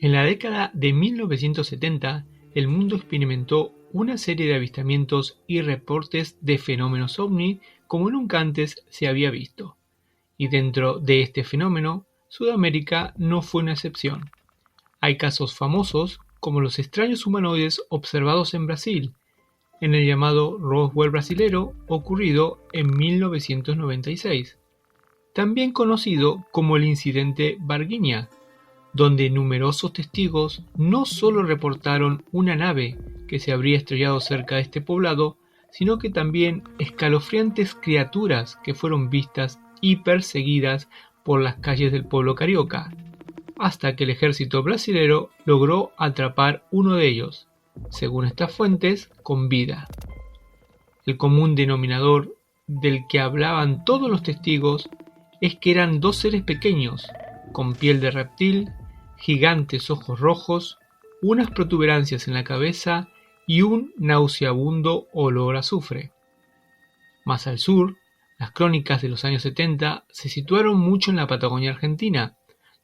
En la década de 1970, el mundo experimentó una serie de avistamientos y reportes de fenómenos ovni como nunca antes se había visto. Y dentro de este fenómeno, Sudamérica no fue una excepción. Hay casos famosos como los extraños humanoides observados en Brasil, en el llamado Roswell brasilero ocurrido en 1996, también conocido como el incidente Varginha, donde numerosos testigos no solo reportaron una nave que se habría estrellado cerca de este poblado, sino que también escalofriantes criaturas que fueron vistas y perseguidas por las calles del pueblo carioca, hasta que el ejército brasilero logró atrapar uno de ellos, según estas fuentes, con vida. El común denominador del que hablaban todos los testigos es que eran dos seres pequeños, con piel de reptil, gigantes ojos rojos, unas protuberancias en la cabeza y un nauseabundo olor a azufre. Más al sur, las crónicas de los años 70 se situaron mucho en la Patagonia Argentina,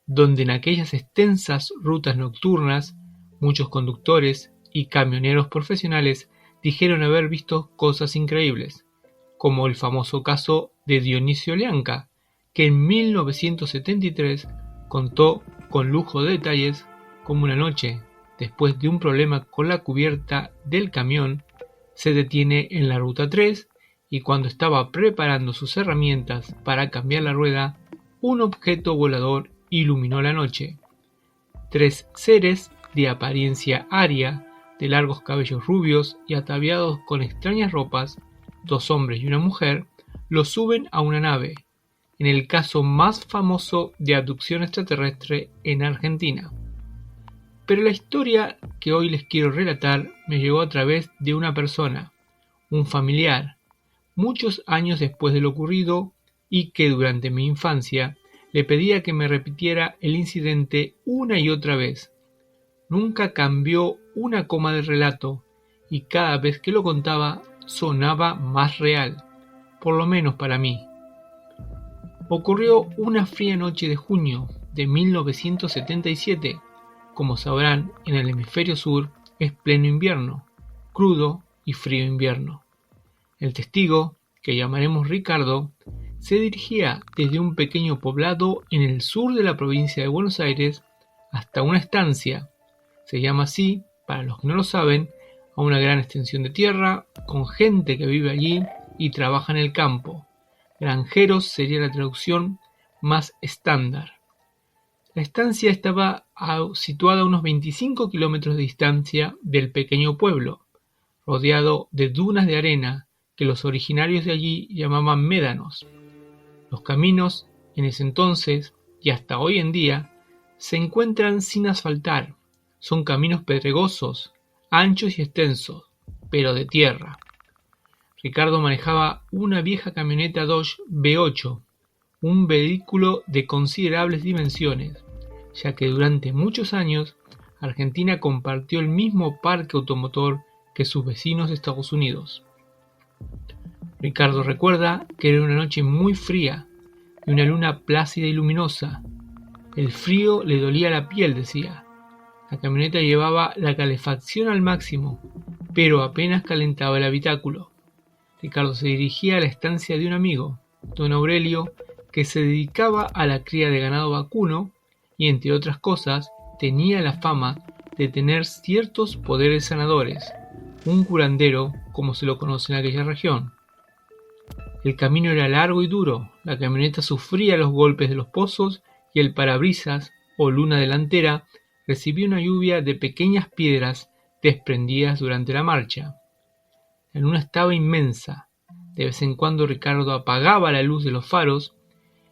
donde en aquellas extensas rutas nocturnas, muchos conductores y camioneros profesionales dijeron haber visto cosas increíbles, como el famoso caso de Dionisio Lianca, que en 1973 contó con lujo de detalles cómo una noche, después de un problema con la cubierta del camión, se detiene en la ruta 3 y cuando estaba preparando sus herramientas para cambiar la rueda, un objeto volador iluminó la noche. 3 seres de apariencia aria, de largos cabellos rubios y ataviados con extrañas ropas, 2 hombres y una mujer, lo suben a una nave, en el caso más famoso de abducción extraterrestre en Argentina. Pero la historia que hoy les quiero relatar me llegó a través de una persona, un familiar, muchos años después de lo ocurrido y que durante mi infancia le pedía que me repitiera el incidente una y otra vez. Nunca cambió una coma del relato y cada vez que lo contaba sonaba más real, por lo menos para mí. Ocurrió una fría noche de junio de 1977. Como sabrán, en el hemisferio sur es pleno invierno, crudo y frío invierno. El testigo, que llamaremos Ricardo, se dirigía desde un pequeño poblado en el sur de la provincia de Buenos Aires hasta una estancia, se llama así, para los que no lo saben, a una gran extensión de tierra, con gente que vive allí y trabaja en el campo. Granjeros sería la traducción más estándar. La estancia estaba situada a unos 25 kilómetros de distancia del pequeño pueblo, rodeado de dunas de arena que los originarios de allí llamaban médanos. Los caminos, en ese entonces y hasta hoy en día, se encuentran sin asfaltar. Son caminos pedregosos, anchos y extensos, pero de tierra. Ricardo manejaba una vieja camioneta Dodge V8, un vehículo de considerables dimensiones, ya que durante muchos años Argentina compartió el mismo parque automotor que sus vecinos de Estados Unidos. Ricardo recuerda que era una noche muy fría y una luna plácida y luminosa. El frío le dolía la piel, decía. La camioneta llevaba la calefacción al máximo, pero apenas calentaba el habitáculo. Ricardo se dirigía a la estancia de un amigo, don Aurelio, que se dedicaba a la cría de ganado vacuno y, entre otras cosas, tenía la fama de tener ciertos poderes sanadores, un curandero como se lo conoce en aquella región. El camino era largo y duro, la camioneta sufría los golpes de los pozos y el parabrisas, o luna delantera, recibía una lluvia de pequeñas piedras desprendidas durante la marcha. La luna estaba inmensa. De vez en cuando Ricardo apagaba la luz de los faros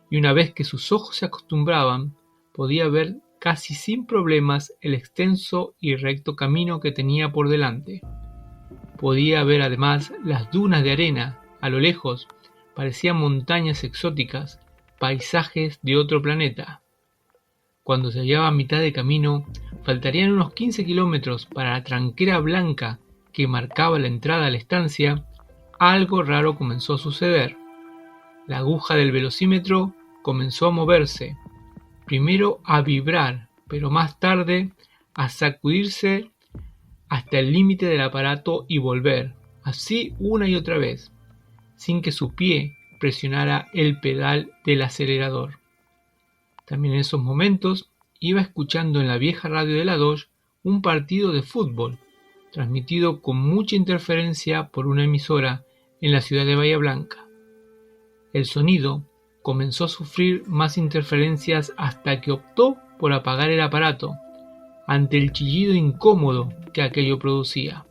y una vez que sus ojos se acostumbraban, podía ver casi sin problemas el extenso y recto camino que tenía por delante. Podía ver además las dunas de arena, a lo lejos, parecían montañas exóticas, paisajes de otro planeta. Cuando se hallaba a mitad de camino, faltarían unos 15 kilómetros para la tranquera blanca que marcaba la entrada a la estancia, algo raro comenzó a suceder. La aguja del velocímetro comenzó a moverse, primero a vibrar pero más tarde a sacudirse hasta el límite del aparato y volver, así una y otra vez, sin que su pie presionara el pedal del acelerador. También en esos momentos iba escuchando en la vieja radio de la Dodge un partido de fútbol, transmitido con mucha interferencia por una emisora en la ciudad de Bahía Blanca. El sonido comenzó a sufrir más interferencias hasta que optó por apagar el aparato, ante el chillido incómodo que aquello producía.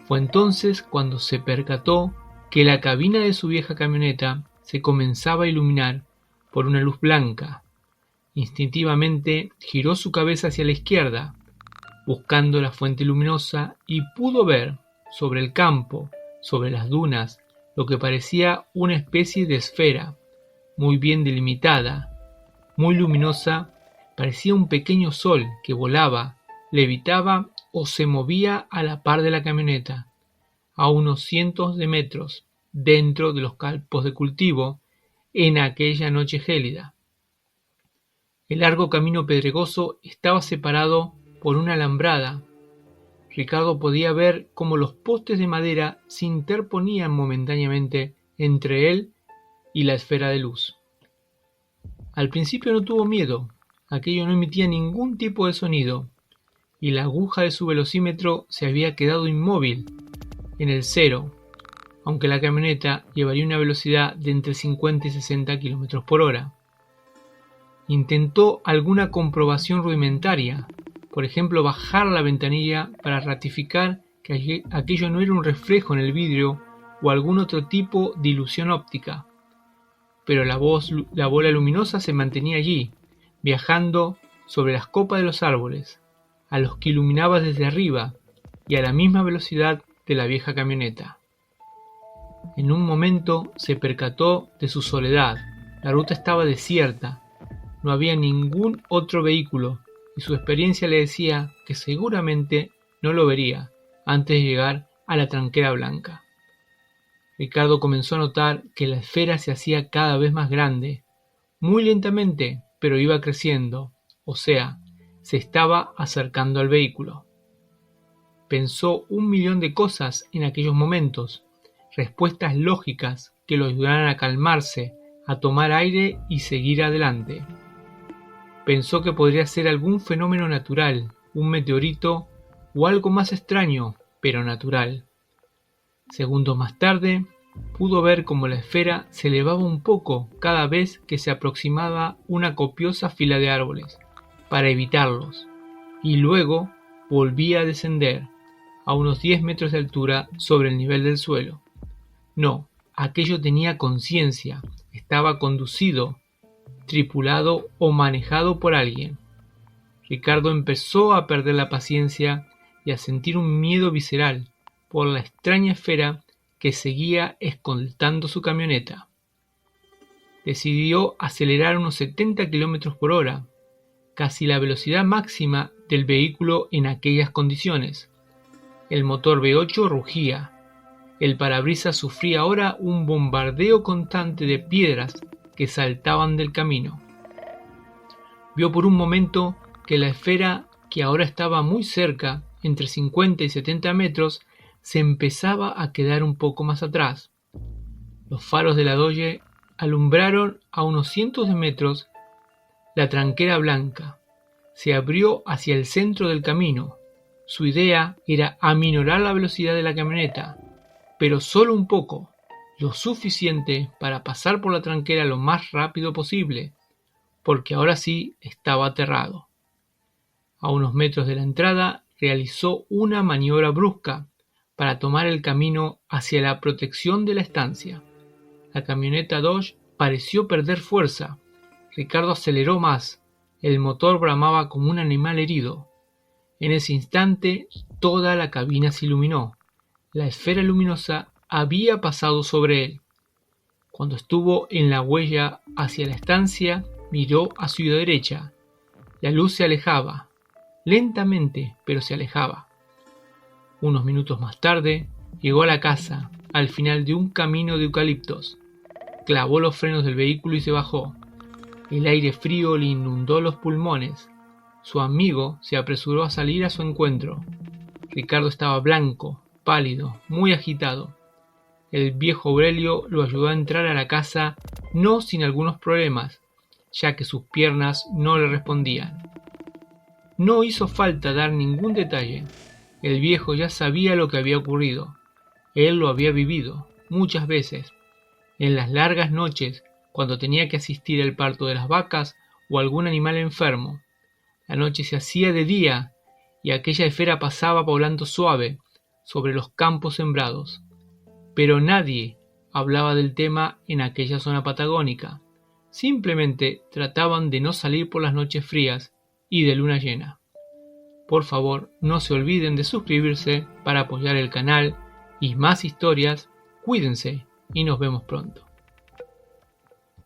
Fue entonces cuando se percató que la cabina de su vieja camioneta se comenzaba a iluminar por una luz blanca. Instintivamente giró su cabeza hacia la izquierda, buscando la fuente luminosa, y pudo ver sobre el campo, sobre las dunas, lo que parecía una especie de esfera, muy bien delimitada, muy luminosa. Parecía un pequeño sol que volaba, levitaba o se movía a la par de la camioneta, a unos cientos de metros, dentro de los campos de cultivo, en aquella noche gélida. El largo camino pedregoso estaba separado por una alambrada. Ricardo podía ver cómo los postes de madera se interponían momentáneamente entre él y la esfera de luz. Al principio no tuvo miedo, aquello no emitía ningún tipo de sonido, y la aguja de su velocímetro se había quedado inmóvil, en el cero, aunque la camioneta llevaría una velocidad de entre 50 y 60 km por hora. Intentó alguna comprobación rudimentaria, por ejemplo bajar la ventanilla para ratificar que aquello no era un reflejo en el vidrio o algún otro tipo de ilusión óptica. Pero la bola luminosa se mantenía allí, viajando sobre las copas de los árboles, a los que iluminaba desde arriba y a la misma velocidad de la vieja camioneta. En un momento se percató de su soledad. La ruta estaba desierta, no había ningún otro vehículo, y su experiencia le decía que seguramente no lo vería antes de llegar a la tranquera blanca. Ricardo comenzó a notar que la esfera se hacía cada vez más grande, muy lentamente, pero iba creciendo, o sea, se estaba acercando al vehículo. Pensó 1.000.000 de cosas en aquellos momentos, respuestas lógicas que lo ayudaran a calmarse, a tomar aire y seguir adelante. Pensó que podría ser algún fenómeno natural, un meteorito o algo más extraño, pero natural. Segundos más tarde, pudo ver cómo la esfera se elevaba un poco cada vez que se aproximaba una copiosa fila de árboles, para evitarlos, y luego volvía a descender a unos 10 metros de altura sobre el nivel del suelo. No, aquello tenía conciencia, estaba conducido, tripulado o manejado por alguien. Ricardo empezó a perder la paciencia y a sentir un miedo visceral por la extraña esfera que seguía escoltando su camioneta. Decidió acelerar unos 70 km por hora, casi la velocidad máxima del vehículo en aquellas condiciones. El motor V8 rugía. El parabrisas sufría ahora un bombardeo constante de piedras que saltaban del camino. Vio por un momento que la esfera, que ahora estaba muy cerca, entre 50 y 70 metros, se empezaba a quedar un poco más atrás. Los faros de la Dodge alumbraron a unos cientos de metros la tranquera blanca. Se abrió hacia el centro del camino. Su idea era aminorar la velocidad de la camioneta, pero solo un poco, lo suficiente para pasar por la tranquera lo más rápido posible, porque ahora sí estaba aterrado. A unos metros de la entrada realizó una maniobra brusca para tomar el camino hacia la protección de la estancia. La camioneta Dodge pareció perder fuerza. Ricardo aceleró más. El motor bramaba como un animal herido. En ese instante toda la cabina se iluminó. La esfera luminosa había pasado sobre él. Cuando estuvo en la huella hacia la estancia, miró a su derecha. La luz se alejaba, lentamente, pero se alejaba. Unos minutos más tarde, llegó a la casa, al final de un camino de eucaliptos. Clavó los frenos del vehículo y se bajó. El aire frío le inundó los pulmones. Su amigo se apresuró a salir a su encuentro. Ricardo estaba blanco, pálido, muy agitado. El viejo Aurelio lo ayudó a entrar a la casa, no sin algunos problemas, ya que sus piernas no le respondían. No hizo falta dar ningún detalle. El viejo ya sabía lo que había ocurrido. Él lo había vivido, muchas veces, en las largas noches, cuando tenía que asistir al parto de las vacas o algún animal enfermo. La noche se hacía de día y aquella esfera pasaba volando suave sobre los campos sembrados. Pero nadie hablaba del tema en aquella zona patagónica. Simplemente trataban de no salir por las noches frías y de luna llena. Por favor, no se olviden de suscribirse para apoyar el canal y más historias. Cuídense y nos vemos pronto.